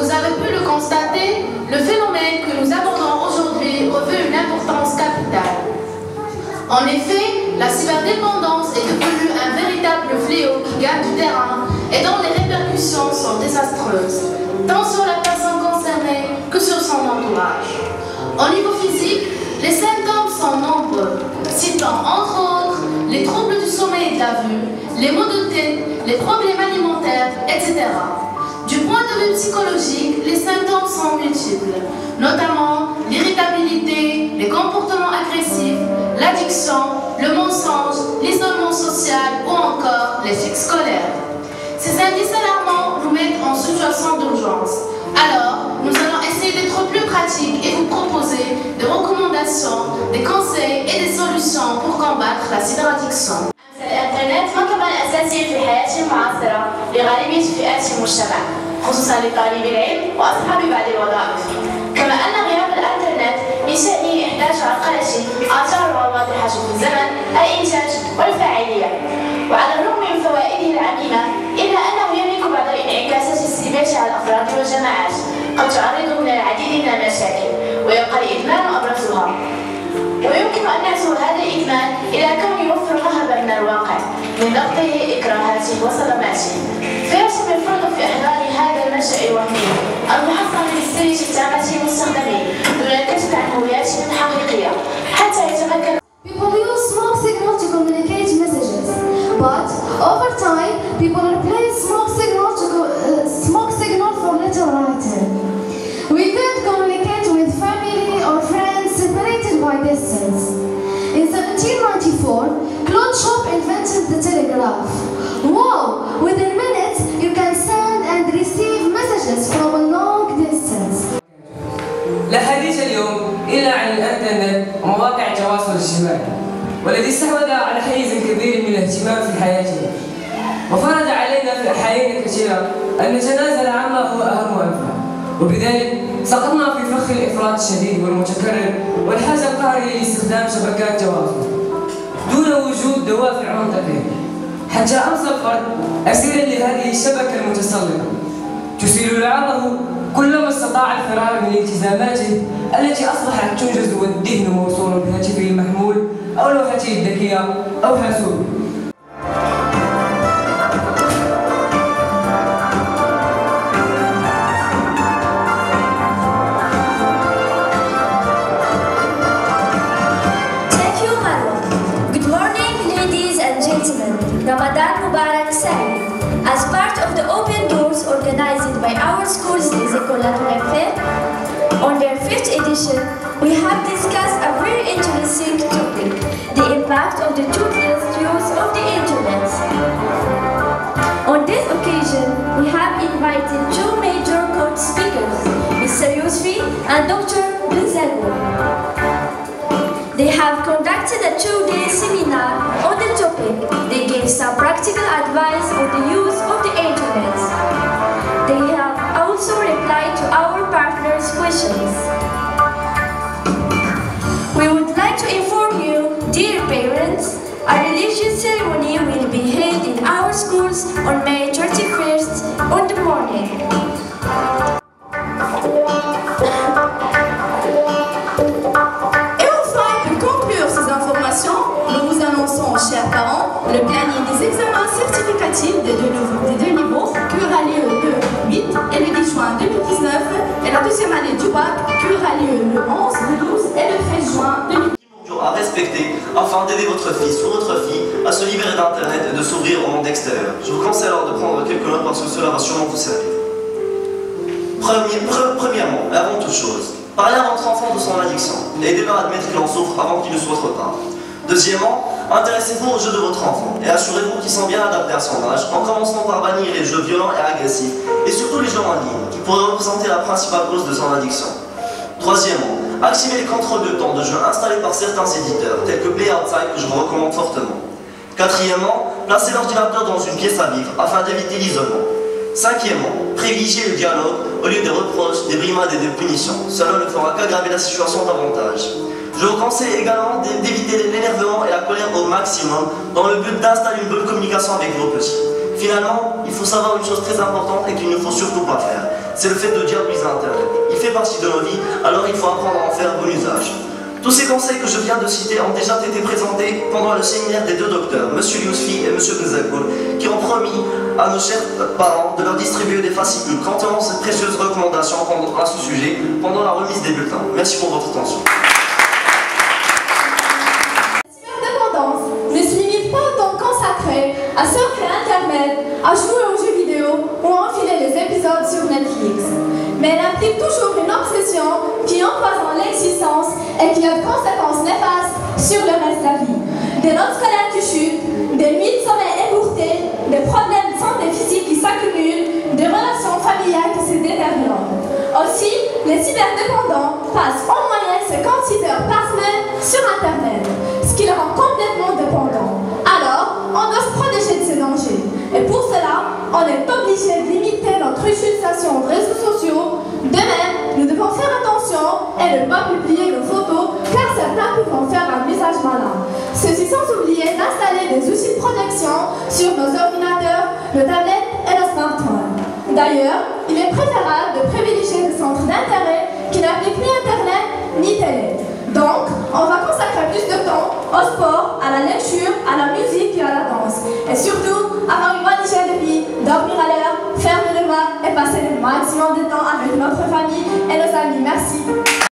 vous avez pu le constater, le phénomène que nous abordons aujourd'hui revêt une importance capitale. En effet, la cyberdépendance est devenue un véritable fléau qui gagne du terrain et dont les répercussions sont désastreuses, tant sur la personne concernée que sur son entourage. Au niveau physique, les symptômes sont nombreux, citant entre autres les troubles du sommeil et de la vue, les maux de tête, les problèmes alimentaires, etc. Du point de vue psychologique, les symptômes sont multiples, notamment l'irritabilité, les comportements agressifs, l'addiction, le mensonge, l'isolement social ou encore l'échec scolaire. Ces indices alarmants nous mettent en situation d'urgence. Alors, nous allons essayer d'être plus pratiques et vous proposer des recommandations, des conseils et des solutions pour combattre la cyberaddiction. الإنترنت منظمة أساسية في الحياة المعاصرة لغالبية فئات المجتمع، خصوصا لطالبي العلم وأصحاب بعض الوظائف. كما أن غياب الإنترنت من شأنه إحداث عرقلة آثارها واضحة في الزمن، الإنتاج والفاعلية. وعلى الرغم من فوائده العميمة، إلا أنه يملك بعض الانعكاسات السلبية على الأفراد والجماعات، قد تعرضهم للعديد من المشاكل، ويبقى الإدمان أبرزها. ويمكن أن نعزو هذا الإدمان إلى كون يوفر رهبة من الواقع من ضغطه، إكراهاته وصدماته، فيجب الفرض في إحضار هذا الملجأ الوهمي المحصن بالسر شتامة المستخدمين دون الكشف عن هوياتهم الحقيقية حتى يتمكن. People use smoke signal to communicate messages, but over time, people replace smoke signal for letter writing. We could communicate with family or friends separated by distance. In 1794, Claude Schwab invented the telegraph. Wow! Within minutes, you can send and receive messages from a long distance. لا حديث اليوم إلا عن الإنترنت ومواقع التواصل الاجتماعي، والذي استحوذ على حيز كبير من الاهتمام في حياتنا، وفرض علينا في أحيان كثيرة أن نتنازل عما هو أهم وأنفع، وبذلك سقطنا في فخ الإفراط الشديد والمتكرر والحاجة القهرية لاستخدام شبكات التواصل دون وجود دوافع منطقية، حتى أمسى الفرد أسيرا لهذه الشبكة المتسلطة تسيل لعابه كلما استطاع الفرار من التزاماته التي أصبحت تنجز والذهن موصول بهاتفه المحمول أو لوحته الذكية أو حاسوبه. Ramadan Mubarak Saeed. As part of the open doors organized by our schools, Zikolatul FM, on their 5th edition, we have discussed a very interesting topic, the impact of the toothless use of the internet. On this occasion, we have invited two major court speakers, Mr. Yusfi and Dr. Bilzalou. They have conducted a 2-day seminar on the topic. They gave some practical advice on the use of the internet. They have also replied to our partners' questions. We would like to inform you, dear parents, a religious ceremony will be held in our schools on May 31st on the morning. Nous vous annonçons, chers parents, le planning des examens certificatifs des deux niveaux qui aura lieu le 8 et le 10 juin 2019 et la deuxième année du bac qui aura lieu le 11, le 12 et le 13 juin 2019. À respecter afin d'aider votre fils ou votre fille à se libérer d'Internet et de s'ouvrir au monde extérieur. Je vous conseille alors de prendre quelques notes parce que cela va sûrement vous servir. Premièrement, et avant toute chose, parlez à votre enfant de son addiction et aidez-le à admettre qu'il en souffre avant qu'il ne soit trop tard. Deuxièmement, intéressez-vous aux jeux de votre enfant et assurez-vous qu'ils sont bien adaptés à son âge en commençant par bannir les jeux violents et agressifs et surtout les jeux en ligne qui pourraient représenter la principale cause de son addiction. Troisièmement, activez les contrôles de temps de jeu installés par certains éditeurs tels que Play Outside que je vous recommande fortement. Quatrièmement, placez l'ordinateur dans une pièce à vivre afin d'éviter l'isolement. Cinquièmement, privilégiez le dialogue au lieu des reproches, des brimades et des punitions. Cela ne fera qu'aggraver la situation davantage. Je vous conseille également d'éviter l'énervement et la colère au maximum dans le but d'installer une bonne communication avec vos petits. Finalement, il faut savoir une chose très importante et qu'il ne faut surtout pas faire. c'est le fait de diaboliser Internet. Il fait partie de nos vies, alors il faut apprendre à en faire bon usage. Tous ces conseils que je viens de citer ont déjà été présentés pendant le séminaire des deux docteurs, M. Yousfi et M. Benzakoul, qui ont promis à nos chers parents de leur distribuer des fascicules contenant cette précieuse recommandation à ce sujet pendant la remise des bulletins. Merci pour votre attention. La cyberdépendance ne se limite pas au temps consacré à surfer Internet, à jouer aux jeux vidéo ou à enfiler les épisodes sur Netflix. Mais elle implique toujours une obsession qui empoisonne l'existence et qui a de conséquences néfastes sur le reste de la vie. Des notes scolaires qui chutent, des nuits de sommeil écourtées, des problèmes de santé physique qui s'accumulent, des relations familiales qui se détériorent. Aussi, les cyberdépendants passent en moyenne 56 heures par semaine sur Internet, ce qui les rend complètement dépendants. Alors, on doit se protéger de ces dangers. Et pour cela, on est obligé de limiter notre utilisation de réseaux sociaux. De même, nous devons faire attention et ne pas publier nos photos car certains peuvent en faire un usage malin. Ceci sans oublier d'installer des outils de protection sur nos ordinateurs, nos tablettes et nos smartphones. D'ailleurs, il est préférable de privilégier des centres d'intérêt qui n'appliquent ni Internet ni télé. Donc, on va consacrer plus de temps au sport, à la lecture, à la musique et à la danse. Et surtout, avoir une bonne hygiène de vie, dormir à l'heure, faire des devoirs et passer le maximum de temps avec notre famille et nos amis. Merci.